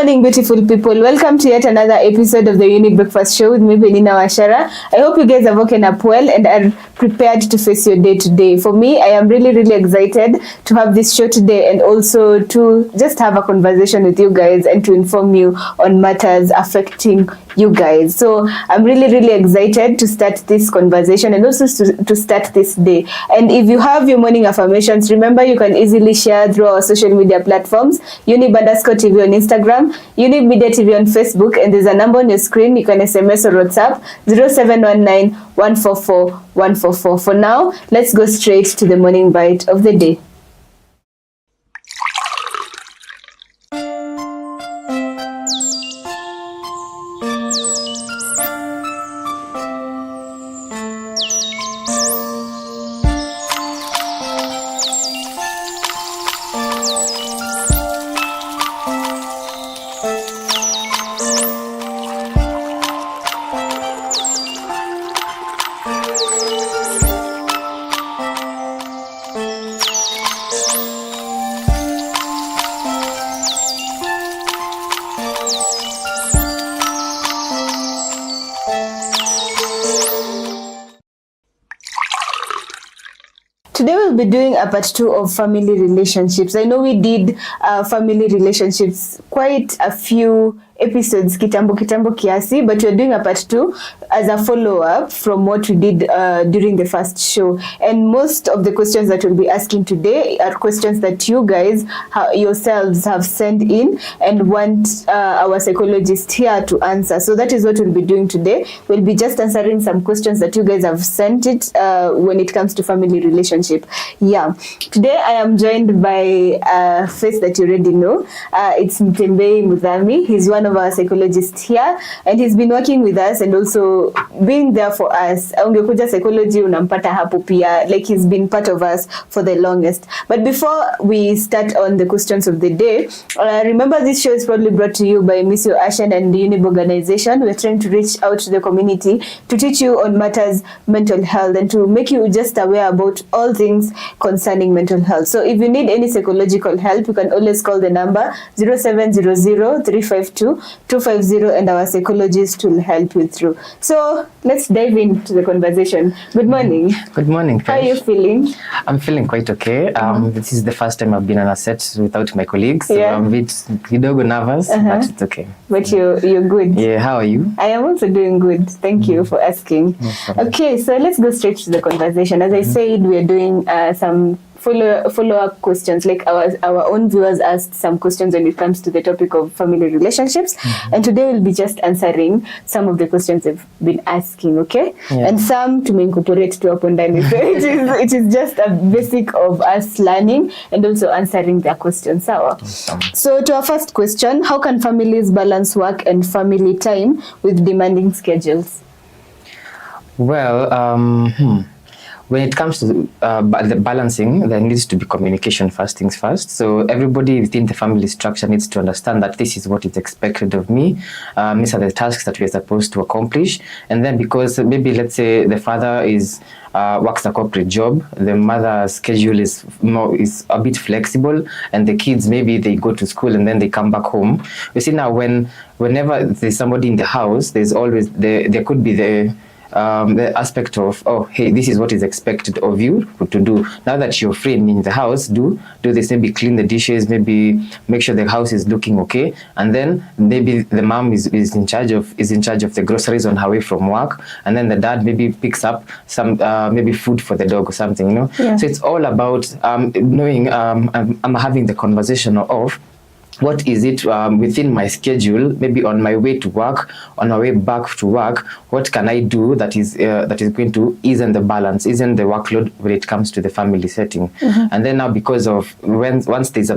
morning, beautiful people. Welcome to yet another episode of the Younib Breakfast Show with me, Peninah, Wachera. I hope you guys have woken up well and are prepared to face your day today. For me, I am really excited to have this show today and also to just have a conversation with you guys and to inform you on matters affecting you guys. So I'm really excited to start this conversation and also to start this day. And if you have your morning affirmations, remember you can easily share through our social media platforms, Younib_TV on Instagram, Younib Media TV on Facebook, and there's a number on your screen. You can SMS or WhatsApp 0719 144 144. For now, let's go straight to the morning bite of the day. Today we'll be doing a part 2 of family relationships. I know we did family relationships quite a few episodes kitambo kiasi, but we're doing a part 2 as a follow-up from what we did during the first show. And most of the questions that we'll be asking today are questions that you guys yourselves have sent in and want our psychologist here to answer. So that is what we'll be doing today. We'll be just answering some questions that you guys have sent it when it comes to family relationship. Yeah. Today I am joined by a face that you already know. It's Mtembei Muthami. He's one of our psychologists here, and he's been working with us and also being there for us. Ungekuja psychology unampata hapo pia, like he's been part of us for the longest. But before we start on the questions of the day, remember this show is probably brought to you by Miss Ashen and the Younib organization. We're trying to reach out to the community to teach you on matters mental health and to make you just aware about all things concerning mental health. So if you need any psychological help, you can always call the number 0700 352 250 and our psychologist will help you through. So let's dive into the conversation. Good morning. Good morning. How are you feeling? I'm feeling quite okay. This is the first time I've been on a set without my colleagues. So I'm a bit nervous, but it's okay. But you're good. Yeah, how are you? I am also doing good. Thank you for asking. Okay, so let's go straight to the conversation. As I said, we are doing some follow-up questions, like our own viewers asked some questions when it comes to the topic of family relationships, and today we'll be just answering some of the questions they've been asking, okay? And some to incorporate to upon ndani. So it is just a basic of us learning and also answering their questions. So to our first question, how can families balance work and family time with demanding schedules? Well, when it comes to the balancing, there needs to be communication first things first. So everybody within the family structure needs to understand that this is what is expected of me. These are the tasks that we are supposed to accomplish. And then because maybe let's say the father works a corporate job, the mother's schedule is a bit flexible, and the kids maybe they go to school and then they come back home. You see now whenever there's somebody in the house, there's always there could be the aspect of, oh, hey, this is what is expected of you to do. Now that you're free in the house, do this, maybe clean the dishes, maybe make sure the house is looking okay, and then maybe the mom is in charge of the groceries on her way from work, and then the dad maybe picks up some maybe food for the dog or something, you know. So it's all about knowing. I'm having the conversation of what is it within my schedule, maybe on my way to work, on my way back to work, what can I do that is going to ease the balance, ease the workload when it comes to the family setting. And then now, because of once there's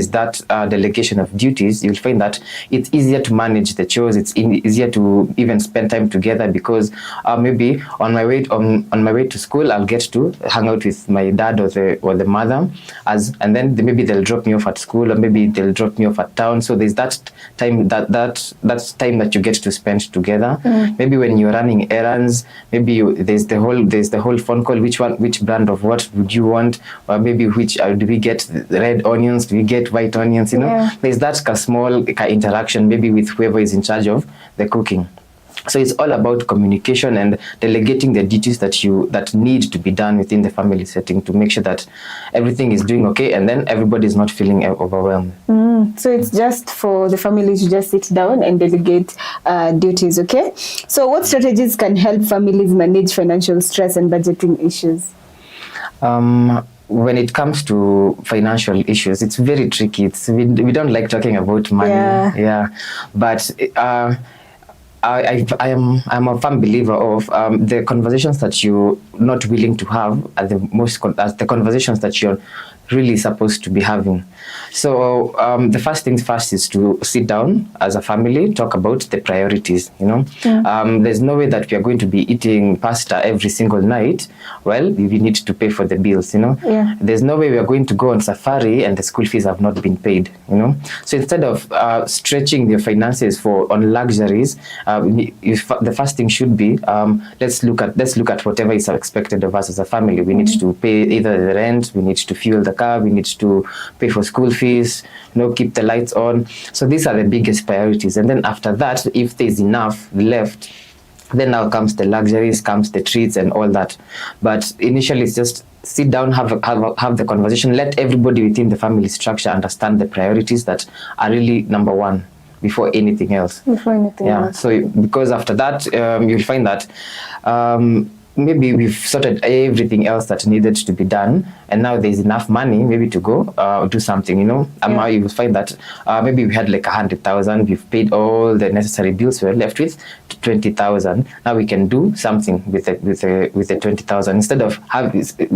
that delegation of duties, you'll find that it's easier to manage the chores, it's easier to even spend time together, because maybe on my way to school, I'll get to hang out with my dad or the mother, and then maybe they'll drop me off at school, or maybe they'll drop drop me off at town. So there's that time that's time that you get to spend together. Maybe when you're running errands, maybe there's the whole phone call. Which brand of what would you want? Or maybe which do we get the red onions? Do we get white onions? You know, there's that small interaction maybe with whoever is in charge of the cooking. So it's all about communication and delegating the duties that need to be done within the family setting to make sure that everything is doing okay, and then everybody is not feeling overwhelmed. So it's just for the family to just sit down and delegate duties, okay? So what strategies can help families manage financial stress and budgeting issues? When it comes to financial issues, it's very tricky. We don't like talking about money, but I'm a firm believer of the conversations that you're not willing to have are the conversations that you're really supposed to be having. So the first things first is to sit down as a family, talk about the priorities, you know. There's no way that we are going to be eating pasta every single night. Well, we need to pay for the bills, you know. There's no way we are going to go on safari and the school fees have not been paid, you know. So instead of stretching your finances on luxuries, the first thing should be let's look at whatever is expected of us as a family. We need to pay either the rent, we need to fuel the car, we need to pay for school fees, you know, keep the lights on. So these are the biggest priorities. And then after that, if there's enough left, then now comes the luxuries, comes the treats and all that. But initially it's just sit down, have the conversation, let everybody within the family structure understand the priorities that are really number one before anything else. So because after that, you'll find that maybe we've sorted everything else that needed to be done, and now there's enough money maybe to go do something, you know. Now you will find that maybe we had like 100,000, we've paid all the necessary bills, we're left with 20,000. Now we can do something with the 20,000 instead of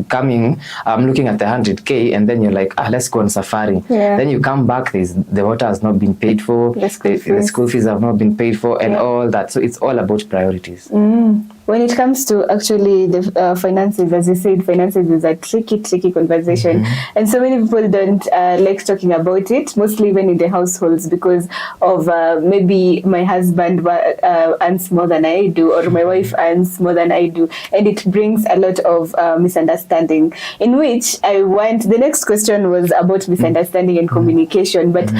coming looking at the 100K and then you're like, let's go on safari. Then you come back, the water has not been paid for, the school fees have not been paid for, and all that. So it's all about priorities. When it comes to actually the finances, as you said, finances is a tricky conversation. And so many people don't like talking about it, mostly even in the households, because of maybe my husband earns more than I do, or my wife earns more than I do. And it brings a lot of misunderstanding, in which the next question was about misunderstanding and communication. But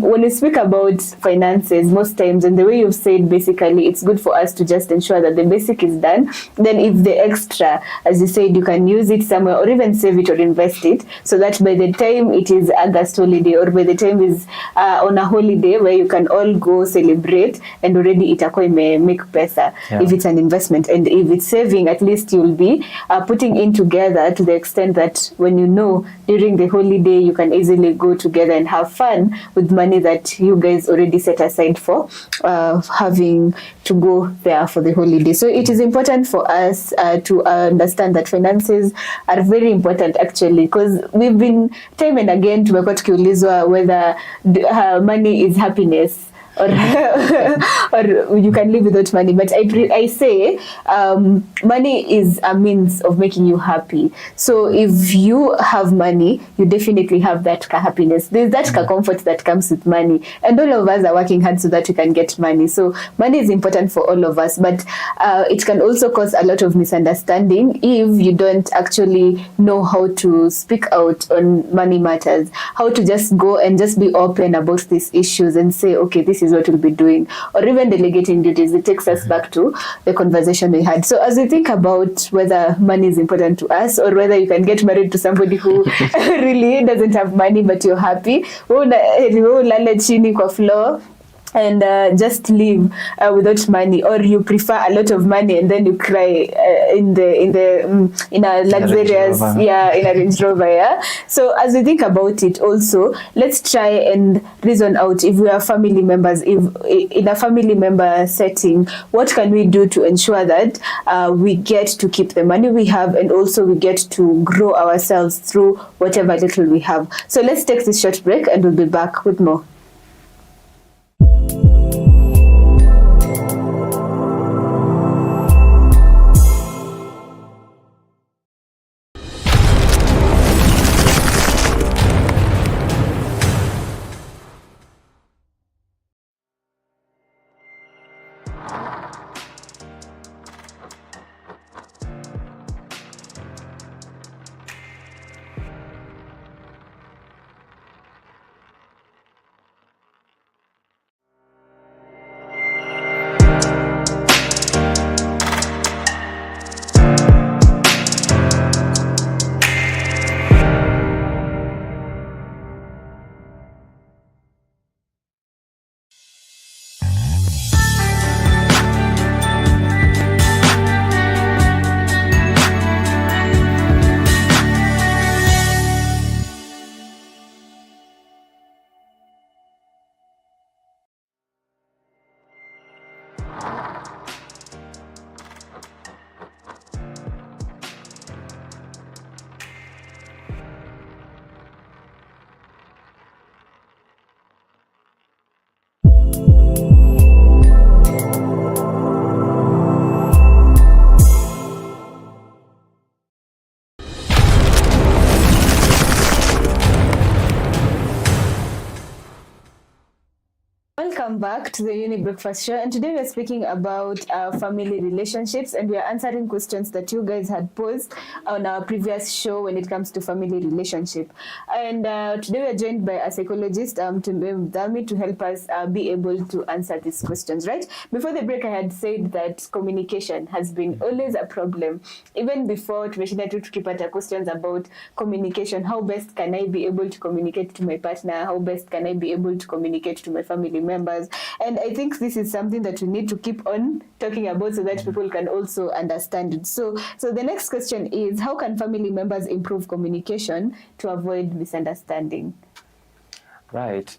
when we speak about finances, most times, and the way you've said, basically, it's good for us to just ensure that the basic is done. Then if the extra, as you said, you can use it somewhere or even save it or invest it, so that by the time it is August holiday or by the time is on a holiday where you can all go celebrate, and already itakuwa make pesa if it's an investment. And if it's saving, at least you'll be putting in together to the extent that when you know during the holiday you can easily go together and have fun with money that you guys already set aside for having to go there for the holiday. So it is important for us to understand that finances are very important, actually, because we've been time and again tumekuwa tukiulizwa whether money is happiness or you can live without money. But I say money is a means of making you happy. So if you have money, you definitely have that happiness. There's that comfort that comes with money, and all of us are working hard so that we can get money. So money is important for all of us, but it can also cause a lot of misunderstanding if you don't actually know how to speak out on money matters, how to just go and just be open about these issues and say, okay, this is what we'll be doing, or even delegating duties. It takes us back to the conversation we had. So as we think about whether money is important to us, or whether you can get married to somebody who really doesn't have money but you're happy, lala chini kwa floor and just live without money, or you prefer a lot of money and then you cry in a luxurious in a Range Rover. So as we think about it, also let's try and reason out, if we are family members, if in a family member setting, what can we do to ensure that we get to keep the money we have, and also we get to grow ourselves through whatever little we have. So let's take this short break and we'll be back with more. Welcome back to the Uni Breakfast Show, and today we are speaking about family relationships, and we are answering questions that you guys had posed on our previous show when it comes to family relationship. And today we are joined by a psychologist, Muthami, to help us be able to answer these questions, right? Before the break, I had said that communication has been always a problem. Even before, tumeshinda tu tukipata questions about communication. How best can I be able to communicate to my partner? How best can I be able to communicate to my family members? And I think this is something that we need to keep on talking about so that people can also understand it. So the next question is, how can family members improve communication to avoid misunderstanding? Right.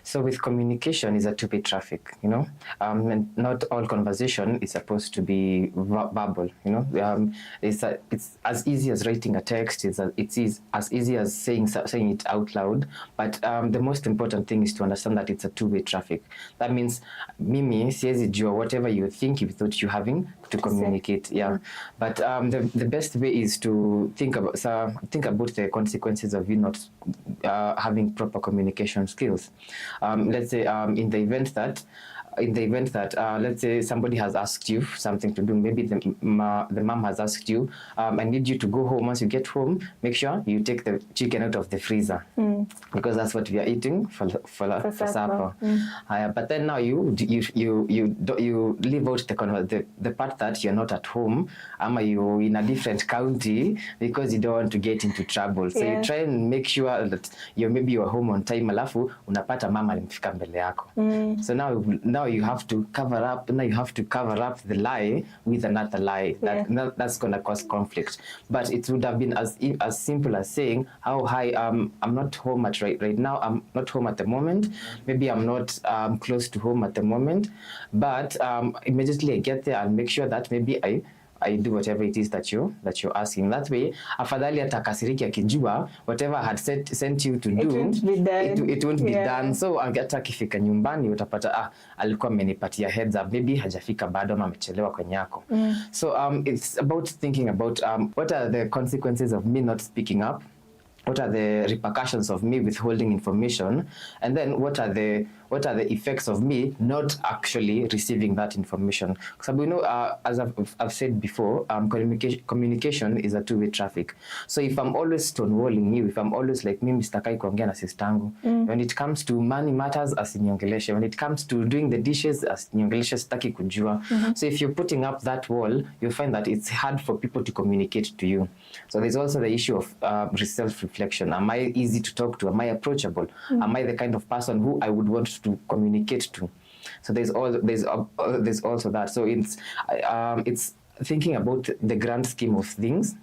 So with communication is a two-way traffic, you know. And not all conversation is supposed to be verbal, you know. It's as easy as writing a text. It's as easy as saying it out loud. But the most important thing is to understand that it's a two-way traffic. That means mimi siwezi jua whatever you think without you having to communicate. Yeah. But the best way is to think about the consequences of you not having proper communication skills. Let's say in the event that let's say somebody has asked you something to do, maybe the mom has asked you, I need you to go home. Once you get home, make sure you take the chicken out of the freezer because that's what we are eating for supper. But then now you leave out the part that you're not at home, you're in a different county because you don't want to get into trouble. So you try and make sure that maybe you're home on time, alafu unapata mama alimfika mbele yako. So now you have to cover up. Now you have to cover up the lie with another lie. That's gonna cause conflict. But it would have been as simple as saying, "Oh, hi, I'm not home right now. I'm not home at the moment. Maybe I'm not close to home at the moment. But immediately I get there and make sure that maybe I do whatever it is that you're asking. That way, afadhali atakasiriki akijua whatever I had sent you to do, it won't be done. So hata akifika nyumbani utapata alikuwa amenipatia heads up, maybe hajafika bado ama amechelewa kwenye yako. So it's about thinking about what are the consequences of me not speaking up, what are the repercussions of me withholding information, and then what are the effects of me not actually receiving that information. Because we know, as I've said before, communication is a two-way traffic. So if I'm always stonewalling you, if I'm always like mimi sitakai kuongea na sistangu, when it comes to money matters asiniongeleshe, when it comes to doing the dishes asiniongeleshe, sitaki kujua. So if you're putting up that wall, you'll find that it's hard for people to communicate to you. So there's also the issue of self-reflection. Am I easy to talk to? Am I approachable? Am I the kind of person who I would want to communicate to? So there's also that. So it's thinking about the grand scheme of things.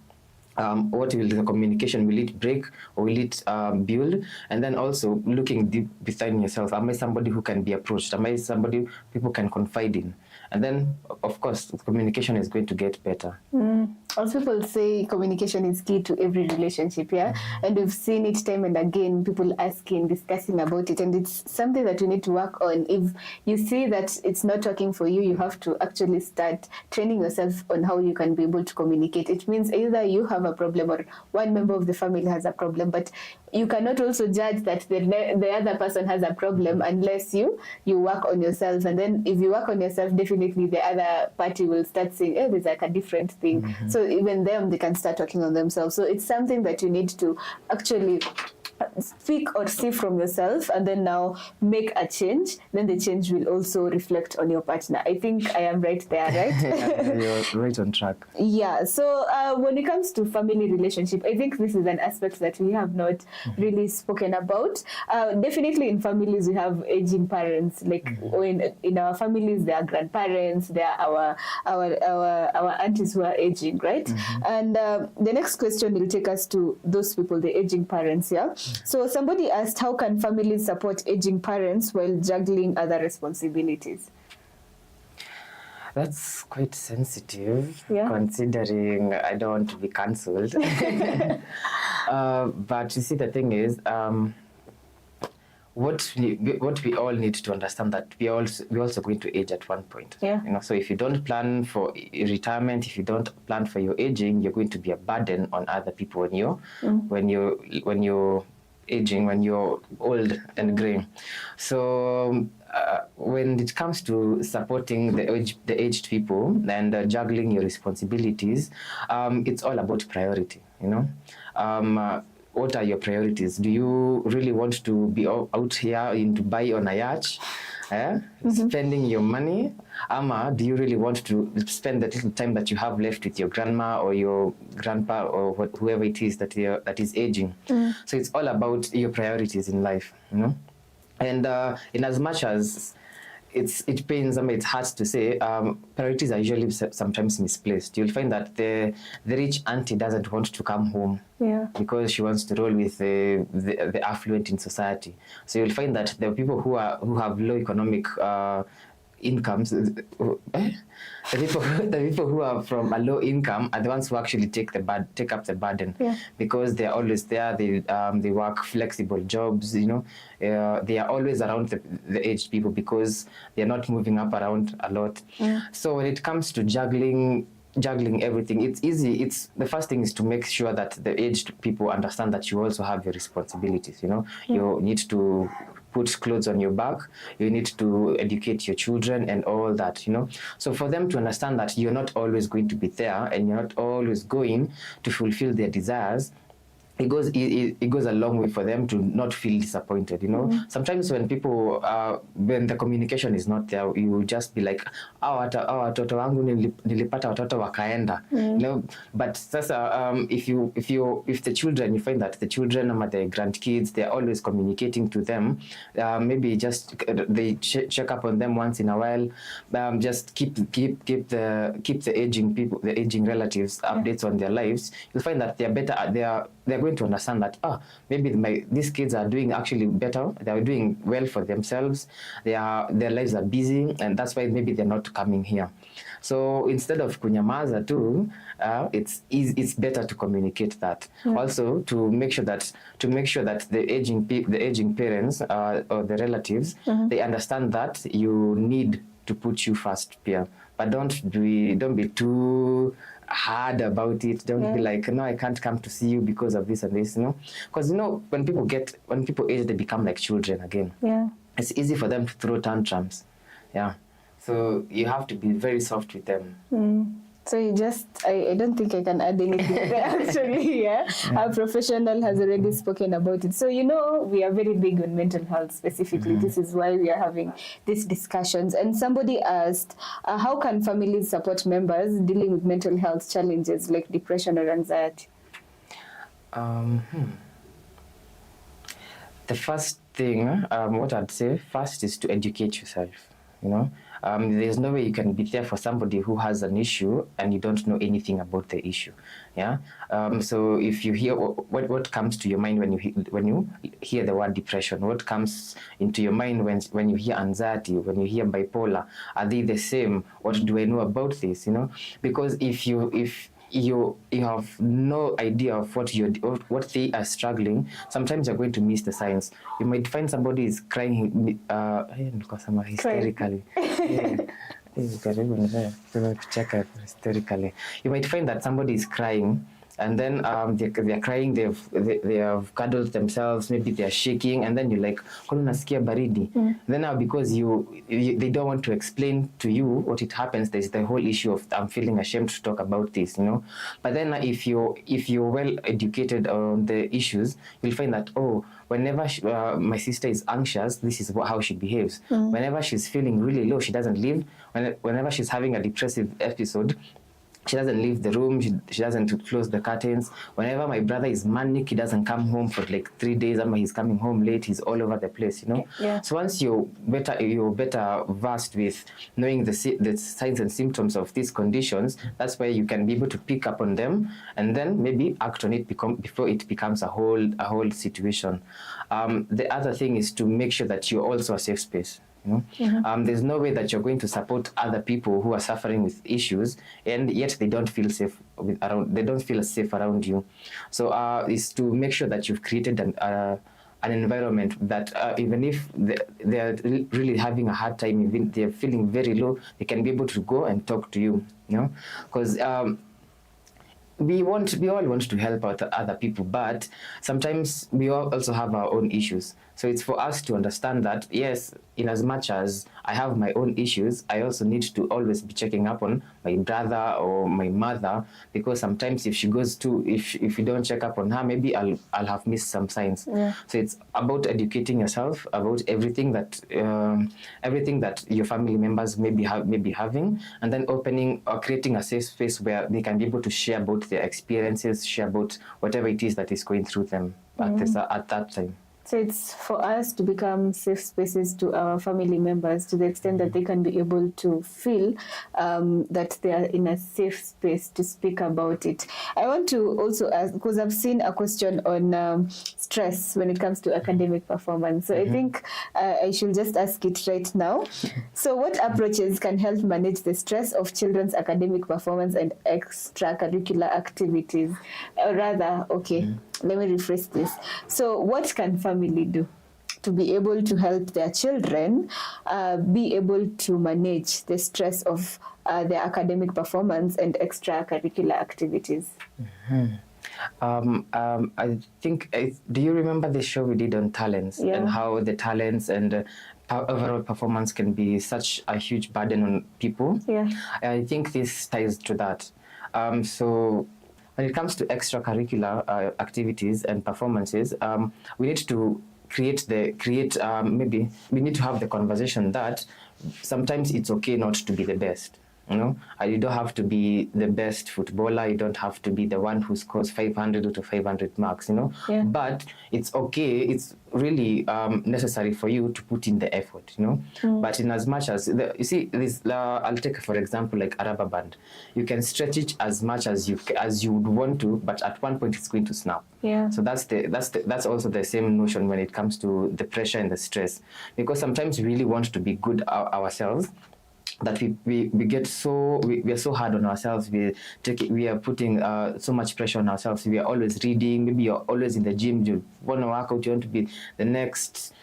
What will the communication, will it break or will it build? And then also looking deep within yourself. Am I somebody who can be approached? Am I somebody people can confide in? And then, of course, communication is going to get better. Also, people say communication is key to every relationship, and we've seen it time and again, people asking, discussing about it, and it's something that you need to work on. If you see that it's not working for you, you have to actually start training yourself on how you can be able to communicate. It means either you have a problem or one member of the family has a problem, but you cannot also judge that the other person has a problem unless you work on yourself. And then if you work on yourself, definitely the other party will start saying, there's like a different thing. So even them, they can start working on themselves. So it's something that you need to actually speak or see from yourself and then now make a change. Then the change will also reflect on your partner. I think I am right there, right? You're right on track. Yeah. So when it comes to family relationship, I think this is an aspect that we have not really spoken about. Definitely in families we have aging parents. Like in our families there are grandparents, there are our aunties who are aging, right? And the next question will take us to those people, the aging parents. Yeah. So somebody asked, how can families support aging parents while juggling other responsibilities? That's quite sensitive, considering I don't want to be cancelled. But you see, the thing is, what we all need to understand that we're also going to age at one point. Yeah. You know, so if you don't plan for retirement, if you don't plan for your aging, you're going to be a burden on other people when you aging, when you're old and grey. So when it comes to supporting the aged people and juggling your responsibilities, it's all about priority, you know. What are your priorities? Do you really want to be out here in Dubai on a yacht, spending your money? Ama, do you really want to spend the little time that you have left with your grandma or your grandpa or whoever it is that is aging? So it's all about your priorities in life, you know. And in as much as it pains, I mean, it's hard to say, priorities are usually sometimes misplaced. You'll find that the rich auntie doesn't want to come home because she wants to roll with the affluent in society. So you'll find that the people who have low economic incomes, the people who are from a low income are the ones who actually take up the burden, because they're always there. They work flexible jobs, you know. They are always around the aged people because they're not moving up around a lot. So when it comes to juggling everything, it's easy. The first thing is to make sure that the aged people understand that you also have your responsibilities, you know. You need to put clothes on your back, you need to educate your children and all that, you know. So for them to understand that you're not always going to be there and you're not always going to fulfill their desires, it goes a long way for them to not feel disappointed, you know. Sometimes when people when the communication is not there, you will just be like, watoto wangu nilipata watoto wakaenda, you know. But sasa if the children, you find that the children or the grandkids, they're always communicating to them, maybe just they check up on them once in a while, just keep the aging people, the aging relatives updates on their lives, you'll find that they're going to understand that maybe these kids are doing actually better, they are doing well for themselves, their lives are busy, and that's why maybe they're not coming here. So instead of kunyamaza too, it's better to communicate that. Also to make sure that the aging parents or the relatives, they understand that you need to put you first, Pierre. But don't be too hard about it. Don't be like, no, I can't come to see you because of this and this, you know. Because, you know, when people age, they become like children again. It's easy for them to throw tantrums. So you have to be very soft with them. So I don't think I can add anything there actually. Our professional has already spoken about it. So, you know, we are very big on mental health specifically. This is why we are having these discussions. And somebody asked, how can families support members dealing with mental health challenges like depression or anxiety? The first thing, what I'd say first is to educate yourself, you know. There's no way you can be there for somebody who has an issue and you don't know anything about the issue. So if you hear what comes to your mind when you hear the word depression, what comes into your mind when you hear anxiety, when you hear bipolar, are they the same? What do I know about this? You know, because if you have no idea of what they are struggling, sometimes you're going to miss the signs. You might find somebody is crying hysterically. Hysterically. You might find that somebody is crying, and then they're crying, they have cuddled themselves, maybe they're shaking, and then you're like, unasikia baridi. Then now, because they don't want to explain to you what it happens, there's the whole issue of, I'm feeling ashamed to talk about this, you know. But then if you're well educated on the issues, you'll find that, whenever my sister is anxious, this is how she behaves. Whenever she's feeling really low, she doesn't leave. Whenever she's having a depressive episode, she doesn't leave the room, she doesn't close the curtains. Whenever my brother is manic, he doesn't come home for like 3 days, and he's coming home late, he's all over the place, you know. So once you're better versed with knowing the signs and symptoms of these conditions, that's where you can be able to pick up on them and then maybe act on it before it becomes a whole situation. The other thing is to make sure that you're also a safe space. You know? There's no way that you're going to support other people who are suffering with issues and yet they don't feel safe around you. So is to make sure that you've created an environment that even if they're really having a hard time, even they're feeling very low, they can be able to go and talk to you, you know, because we all want to help out other people, but sometimes we all also have our own issues. So it's for us to understand that, yes, in as much as I have my own issues, I also need to always be checking up on my brother or my mother, because sometimes if you don't check up on her, maybe I'll have missed some signs. Yeah. So it's about educating yourself about everything that your family members may be having, and then opening or creating a safe space where they can be able to share about their experiences, share about whatever it is that is going through them at that time. So it's for us to become safe spaces to our family members, to the extent that they can be able to feel that they are in a safe space to speak about it. I want to also ask, because I've seen a question on stress when it comes to academic performance. So I think I should just ask it right now. So what approaches can help manage the stress of children's academic performance and extracurricular activities? Or rather, let me rephrase this. So what can family do to be able to help their children be able to manage the stress of their academic performance and extracurricular activities? I think, do you remember the show we did on talents, and how the talents and overall performance can be such a huge burden on people? Yeah. I think this ties to that. So when it comes to extracurricular activities and performances, we need to maybe we need to have the conversation that sometimes it's okay not to be the best. You don't have to be the best footballer. You don't have to be the one who scores 500 to 500 marks, Yeah. But it's okay. It's really necessary for you to put in the effort, But in as much as, you see, this, I'll take, for example, like a rubber band. You can stretch it as much as you would want to, but at one point it's going to snap. Yeah. So that's also the same notion when it comes to the pressure and the stress, because sometimes we really want to be good ourselves, that we get we are so hard on ourselves. We are putting so much pressure on ourselves. We are always reading. Maybe you're always in the gym. You want to work out. You want to be the next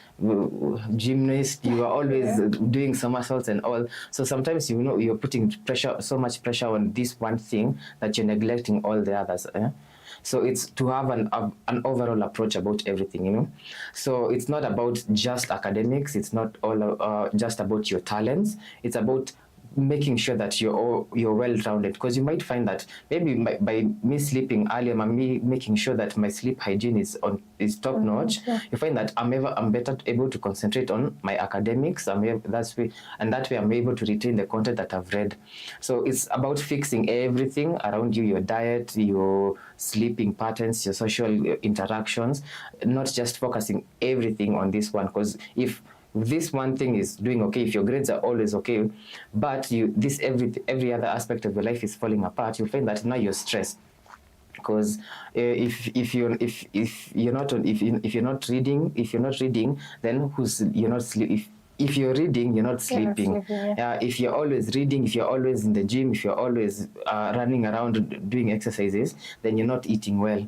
gymnast. You are always doing somersaults and all. So sometimes you're putting so much pressure on this one thing that you're neglecting all the others. So it's to have an overall approach about everything, So it's not about just academics. It's not all just about your talents. It's about making sure that you're well-rounded, because you might find that maybe by me sleeping earlier, me making sure that my sleep hygiene is top-notch, you find that I'm better able to concentrate on my academics. That way I'm able to retain the content that I've read. So it's about fixing everything around you: your diet, your sleeping patterns, your social interactions, not just focusing everything on this one. Because if this one thing is doing okay, if your grades are always okay, but every other aspect of your life is falling apart, you'll find that now you're stressed. Because if you're not reading, then you're not sleeping. If you're reading, you're not sleeping. If you're always reading, if you're always in the gym, if you're always running around doing exercises, then you're not eating well.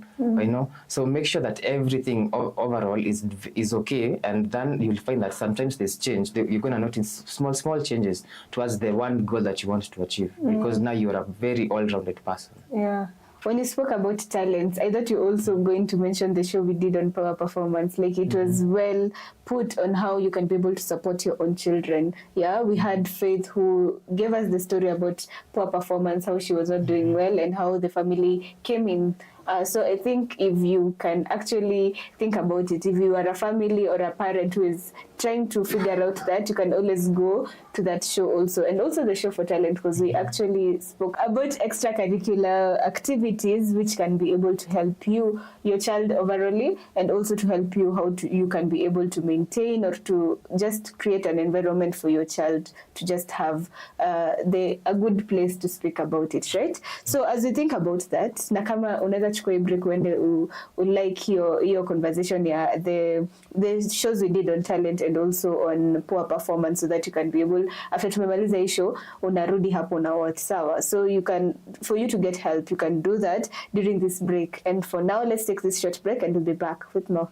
So make sure that everything overall is okay, and then you'll find that sometimes there's change. You're going to notice small changes towards the one goal that you want to achieve, because now you're a very all-rounded person. Yeah. When you spoke about talents, I thought you were also going to mention the show we did on power performance. Like, it was well put on how you can be able to support your own children. Yeah, we had Faith who gave us the story about poor performance, how she was not doing well, and how the family came in. So I think if you can actually think about it, if you are a family or a parent who is trying to figure out that, you can always go to that show also. And also the show for talent, because we actually spoke about extracurricular activities which can be able to help you, your child overall, and also to help you you can be able to maintain or to just create an environment for your child to just have a good place to speak about it, right? So as we think about that, nakama unaweza chukua break uende like your conversation the shows we did on talent and also on poor performance, so that you can be able, after tumemaliza hii show, unarudi hapo na watch, sawa? So for you to get help, you can do that during this break. And for now, let's take this short break and we'll be back with more.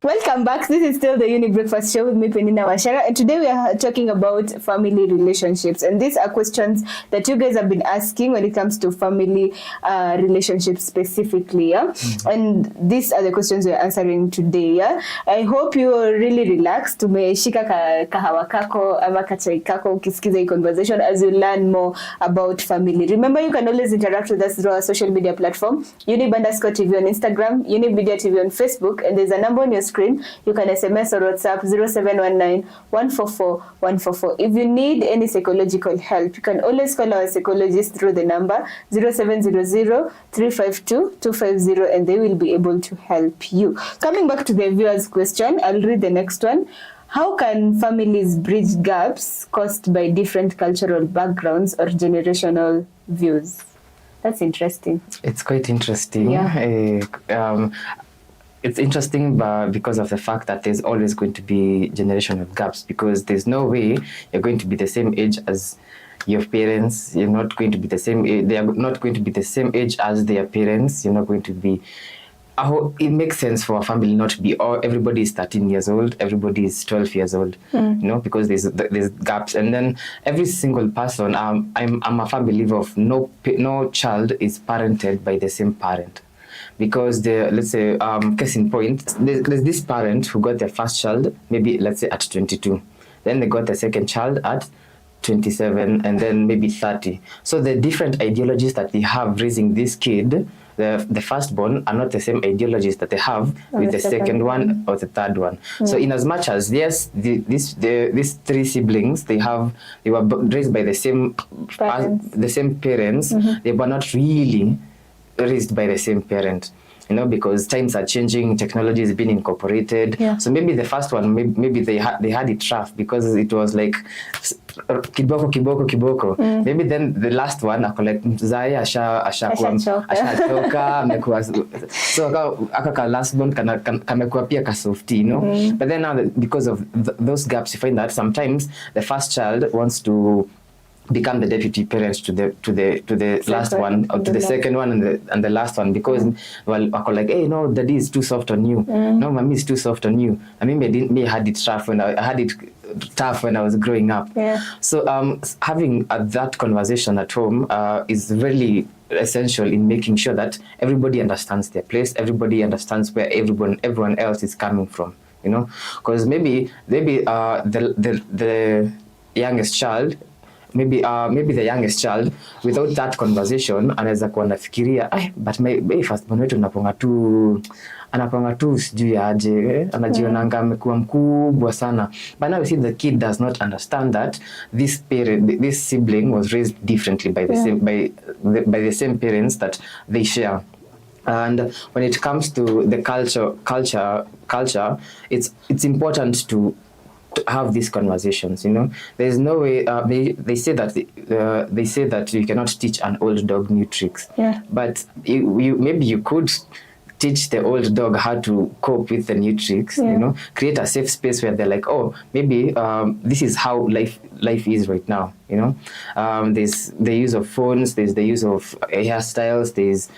Welcome back. This is still the Younib Breakfast Show with me, Peninah Wachera, and today we are talking about family relationships. And these are questions that you guys have been asking when it comes to family relationships specifically. Yeah? And these are the questions we are answering today. Yeah? I hope you are really relaxed. Tumeshika kahawa kako ama kachai kako ukisikiza hii conversation as you learn more about family. Remember, you can always interact with us through our social media platform, Younib_TV on Instagram, Younib Media TV on Facebook, and there's a number on your screen. You can SMS or WhatsApp 0719 144 144. If you need any psychological help, you can always call our psychologist through the number 0700 352 250, and they will be able to help you. Coming back to the viewer's question, I'll read the next one. How can families bridge gaps caused by different cultural backgrounds or generational views? That's interesting. It's quite interesting. Yeah. It's interesting because of the fact that there's always going to be generational gaps, because there's no way you're going to be the same age as your parents. You're not going to be the same age. They are not going to be the same age as their parents. You're not going to be. It makes sense for a family not to be everybody is 13 years old, everybody is 12 years old, because there's gaps. And then every single person, I'm a firm believer of no child is parented by the same parent. Because let's say, case in point, there's this parent who got their first child, maybe let's say at 22. Then they got their second child at 27, and then maybe 30. So the different ideologies that they have raising this kid, the firstborn, are not the same ideologies that they have with the second one or the third one. So in as much as yes, these three siblings, they were raised by the same parents, they were not really raised by the same parent, because times are changing, technology is being incorporated. So maybe the first one, maybe they had it rough because it was like kiboko. Maybe then the last one ako like mzai ashachoka amekuwa, so aka last born kamekuwa pia kasofti, but then now because of those gaps, you find that sometimes the first child wants to become the deputy parents to the last one, or to the second one and the last one, because I like, hey, no, daddy is too soft on you. No, mommy is too soft on you. I mean, I had it tough when I was growing up. So having that conversation at home is really essential in making sure that everybody understands their place, everybody understands where everyone else is coming from. Because maybe the youngest child, maybe the youngest child, without that conversation anaweza kuwa nafikiria but my firstborn wetu anapanga tu sijui aje, anajionanga amekuwa mkubwa sana. But now you see the kid does not understand that this sibling was raised differently by the same parents that they share. And when it comes to the culture, it's important to have these conversations. There's no way. They say that you cannot teach an old dog new tricks. But maybe you could teach the old dog how to cope with the new tricks. Create a safe space where they're like, oh, maybe this is how life is right now. There's the use of phones, there's the use of hairstyles, there's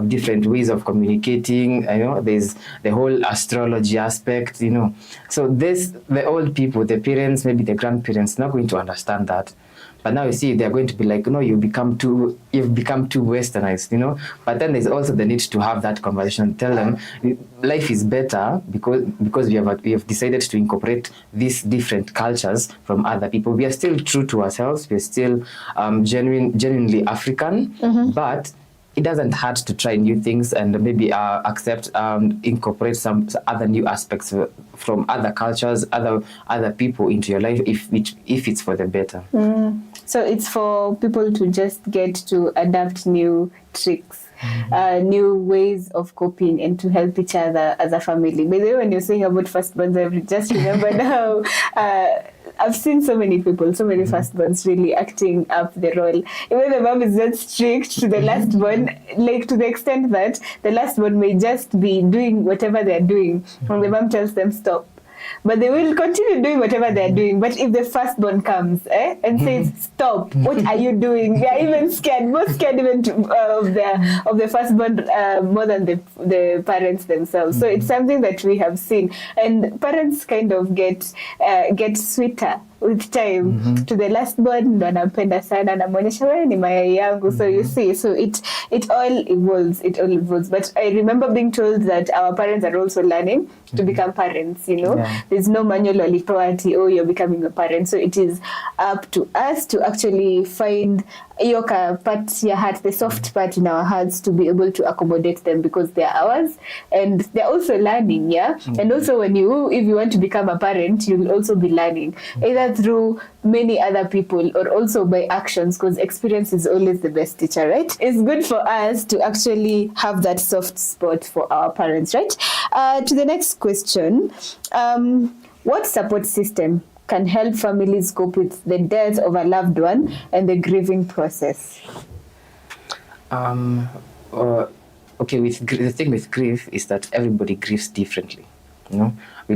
different ways of communicating. There's the whole astrology aspect. So the old people, the parents, maybe the grandparents, not going to understand that. But now you see they're going to be like, no, you've become too westernized, But then there's also the need to have that conversation. Tell them life is better because we have decided to incorporate these different cultures from other people. We are still true to ourselves. We're still genuinely African, but it doesn't hurt to try new things and maybe accept, incorporate some other new aspects from other cultures, other people into your life if it's for the better. So it's for people to just get to adapt new tricks, new ways of coping, and to help each other as a family. By the way, when you're saying about firstborns, I just remembered how I've seen so many people, so many firstborns really acting up the role. Even the mom is not strict to the lastborn, like to the extent that the lastborn may just be doing whatever they're doing when the mom tells them stop. But they will continue doing whatever they're doing. But if the firstborn comes and says, stop, what are you doing? They're even scared, more scared even of the firstborn more than the parents themselves. So it's something that we have seen. And parents kind of get sweeter with time. To the lastborn, ndo anampenda sana, anamwonyesha wewe ni mayai yangu. So you see, so it all evolves. But I remember being told that our parents are also learning to become parents, you know. Yeah. There's no manual walipewa ati, oh, you're becoming a parent. So it is up to us to actually find your part, your heart, the soft part in our hearts, to be able to accommodate them, because they're ours and they're also learning, and also if you want to become a parent, you will also be learning, either through many other people or also by actions, because experience is always the best teacher, right? It's good for us to actually have that soft spot for our parents, right? To the next question, what support system can help families cope with the death of a loved one and the grieving process? Okay, the thing with grief is that everybody grieves differently. You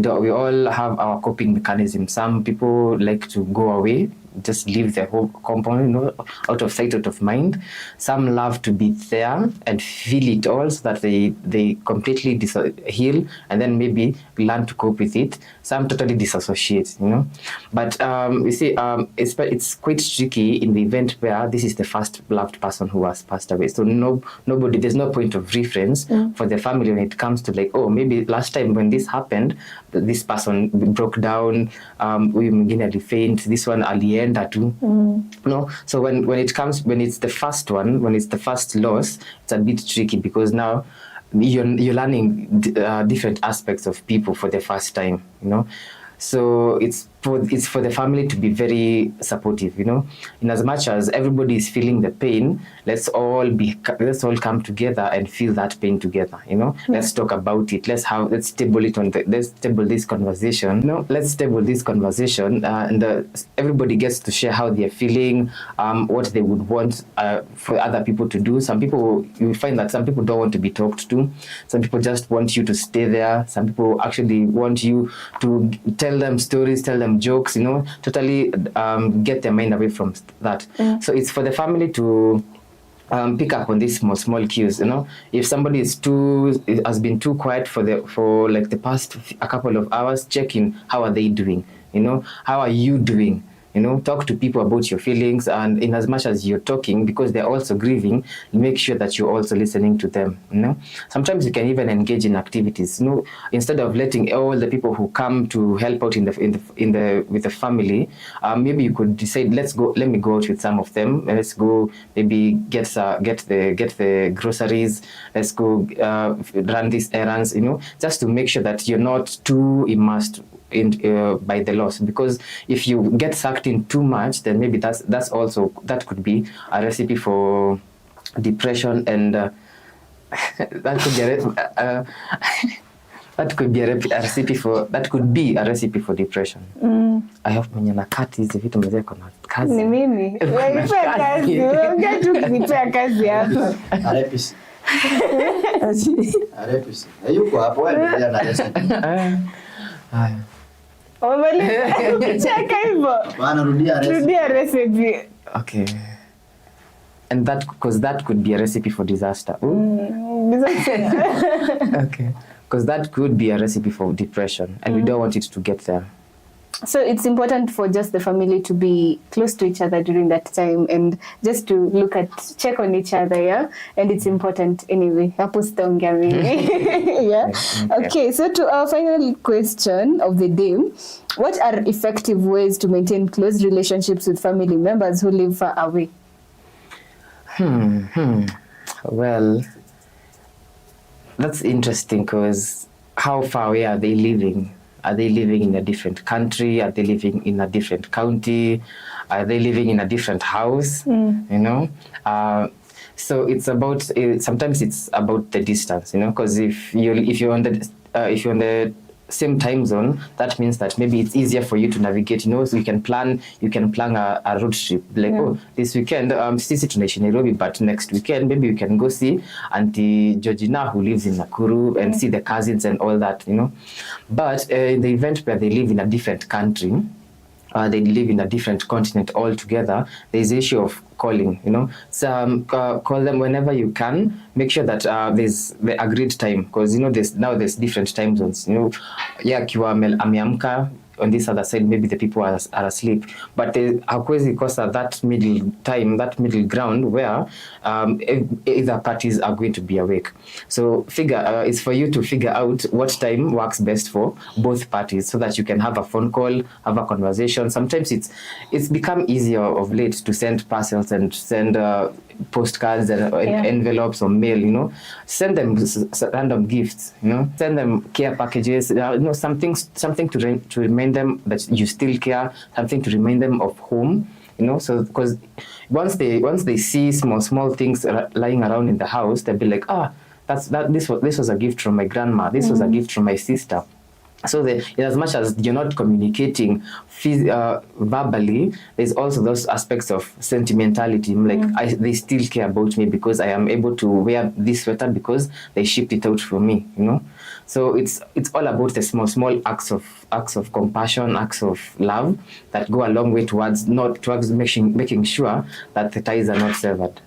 know, we all have our coping mechanism. Some people like to go away, just leave their whole compound, you know, out of sight, out of mind. Some love to be there and feel it all, so that they completely heal and then maybe learn to cope with it. Some totally disassociate, you know. But you see, it's quite tricky in the event where this is the first loved person who has passed away. So there's no point of reference for the family when it comes to like, oh, maybe last time when this happened, this person broke down, huyu mwingine alifaint, this one alienda tu. No, so when it's the first one, when it's the first loss, it's a bit tricky, because now you're learning different aspects of people for the first time, you know. So it's for the family to be very supportive, you know. In as much as everybody is feeling the pain, let's all come together and feel that pain together, you know. Let's talk about it. Let's table this conversation. No, let's table this conversation, and everybody gets to share how they're feeling, what they would want for other people to do. Some people, you find that some people don't want to be talked to. Some people just want you to stay there. Some people actually want you to tell them stories, tell them jokes, you know, totally get their mind away from that. So it's for the family to pick up on these small cues, you know. If somebody has been too quiet for like the past a couple of hours, check in, how are they doing, you know, how are you doing? You know, talk to people about your feelings, and in as much as you're talking, because they're also grieving, make sure that you're also listening to them. You know, sometimes you can even engage in activities. You know, instead of letting all the people who come to help out with the family, maybe you could decide, let me go out with some of them. Let's go maybe get the groceries. Let's go run these errands. You know, just to make sure that you're not too immersed by the loss, because if you get sucked in too much, then maybe that could be a recipe for depression, and that could be a recipe for depression. I hope mwenye na kati hizi vitu mzee kuna kazi. Ni mimi. Wewe kazi. Ongea tu kunipea kazi hapa. Arepisi. Arepisi. Hayuko hapo wewe ndio na recipe. Haya. Cheka hivyo. Bana rudia recipe. Okay. And that could be a recipe for disaster. Okay. Because that could be a recipe for depression, and we don't want it to get there. So it's important for just the family to be close to each other during that time, and just to check on each other, yeah? And it's important anyway. Hapo sitaongea mimi. Yeah. Okay, so to our final question of the day, what are effective ways to maintain close relationships with family members who live far away? Well, that's interesting because how far away are they living? Are they living in a different country? Are they living in a different county? Are they living in a different house? You know? So it's about, sometimes it's about the distance, you know, because if you're on the same time zone, that means that maybe it's easier for you to navigate, you know, so you can plan a road trip, like, oh, this weekend sisi tunaishi Nairobi, but next weekend maybe you can go see Auntie Georgina who lives in Nakuru and see the cousins and all that, you know. But in the event where they live in a different country, they live in a different continent altogether, there's the issue of calling, you know. So call them whenever you can. Make sure that there's the agreed time, because, you know, there's different time zones, you know. Yeah, kiwa ameamka, on this other side maybe the people are asleep, but hakuwezi kosa that middle ground where either parties are going to be awake. So it's for you to figure out what time works best for both parties, so that you can have a phone call, have a conversation. Sometimes it's become easier of late to send parcels and send postcards and envelopes or mail, you know. Send them random gifts, you know. Send them care packages, you know, something to remind them that you still care, something to remind them of home, you know. So because once they see small things lying around in the house, they'll be like, this was a gift from my grandma, this was a gift from my sister. So as much as you're not communicating verbally, there's also those aspects of sentimentality. Like they still care about me because I am able to wear this sweater because they shipped it out for me, you know. So it's all about the small acts of compassion, acts of love that go a long way towards making sure that the ties are not severed.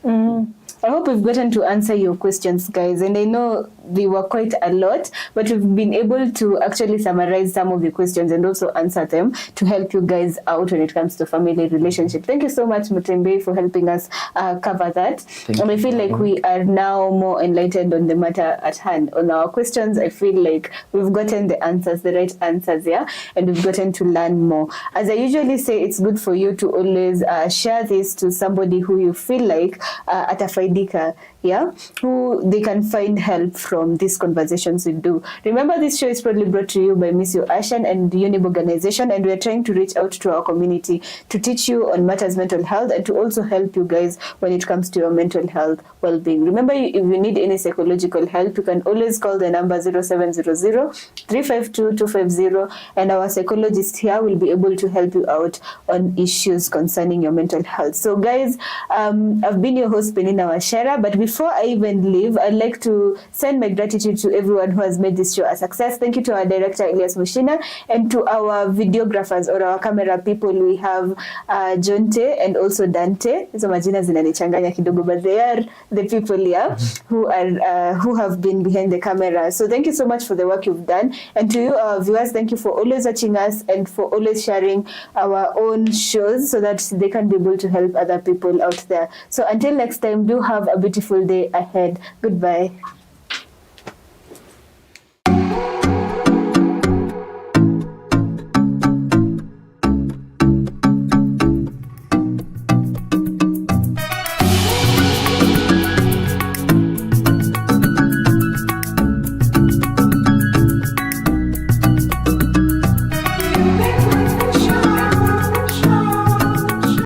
I hope we've gotten to answer your questions, guys, and I know they were quite a lot, but we've been able to actually summarize some of the questions and also answer them to help you guys out when it comes to family relationship. Thank you so much, Mtembei, for helping us cover that. And I feel like we are now more enlightened on the matter at hand. On our questions, I feel like we've gotten the answers, the right answers, yeah, and we've gotten to learn more. As I usually say, it's good for you to always share this to somebody who you feel like atafaidika, yeah, who they can find help from these conversations we do. Remember, this show is proudly brought to you by Miss You Ashan and the Younib organization, and we're trying to reach out to our community to teach you on matters mental health and to also help you guys when it comes to your mental health well-being. Remember, if you need any psychological help, you can always call the number 0700-352-250, and our psychologist here will be able to help you out on issues concerning your mental health. So guys, I've been your host, Peninah Wachera, but before I even leave, I'd like to send my gratitude to everyone who has made this show a success. Thank you to our director, Elias Mushina, and to our videographers or our camera people. We have Jonte and also Dante. Hizo majina zinanichanganya kidogo, but they are the people here who have been behind the camera. So thank you so much for the work you've done. And to you, our viewers, thank you for always watching us and for always sharing our own shows so that they can be able to help other people out there. So until next time, do have a beautiful day ahead. Goodbye.